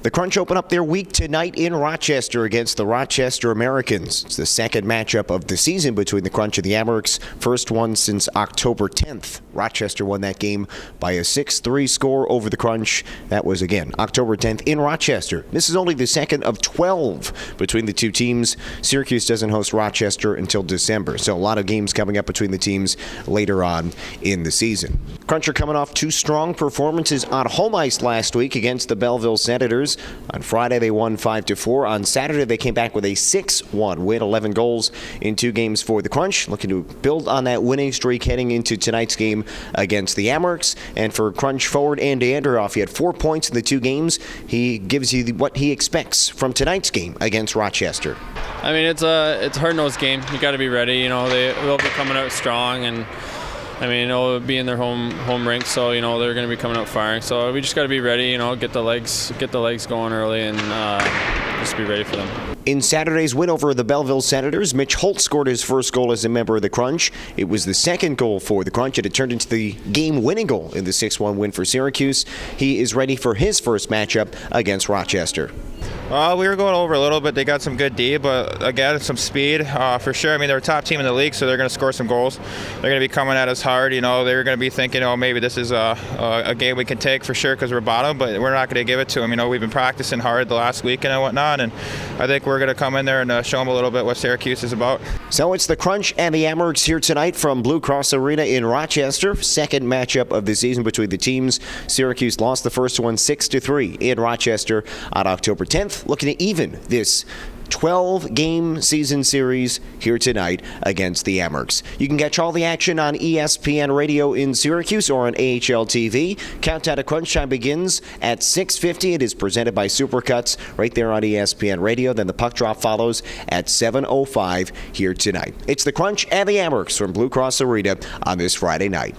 The Crunch open up their week tonight in Rochester against the Rochester Americans. It's the second matchup of the season between the Crunch and the Amerks, first one since October 10th. Rochester won that game by a 6-3 score over the Crunch. That was, again, October 10th in Rochester. This is only the second of 12 between the two teams. Syracuse doesn't host Rochester until December, so a lot of games coming up between the teams later on in the season. Crunch are coming off two strong performances on home ice last week against the Belleville Senators. On Friday, they won 5-4. On Saturday, they came back with a 6-1 win, 11 goals in 2 games for the Crunch, looking to build on that winning streak heading into tonight's game against the Amerks. And for Crunch forward Andy Anderhoff, he had 4 points in the 2 games. He gives you what he expects from tonight's game against Rochester. I mean, it's a hard-nosed game. You got to be ready. They will be coming out strong, and I mean, it'll be in their home rink, so they're going to be coming out firing. So we just got to be ready. Get the legs going early, and just be ready for them. In Saturday's win over the Belleville Senators, Mitch Holt scored his first goal as a member of the Crunch. It was the second goal for the Crunch, and it turned into the game-winning goal in the 6-1 win for Syracuse. He is ready for his first matchup against Rochester. We were going over a little bit. They got some good D, but again, some speed for sure. I mean, they're a top team in the league, so they're going to score some goals. They're going to be coming at us hard. They're going to be thinking, maybe this is a game we can take for sure because we're bottom, but we're not going to give it to them. We've been practicing hard the last weekend and whatnot, and I think we're going to come in there and show them a little bit what Syracuse is about. So it's the Crunch and the Amerks here tonight from Blue Cross Arena in Rochester. Second matchup of the season between the teams. Syracuse lost the first one 6-3 in Rochester on October 10th. Looking to even this 12-game season series here tonight against the Amerks. You can catch all the action on ESPN Radio in Syracuse or on AHL TV. Countdown to Crunch Time begins at 6:50. It is presented by Supercuts right there on ESPN Radio. Then the puck drop follows at 7:05 here tonight. It's the Crunch and the Amerks from Blue Cross Arena on this Friday night.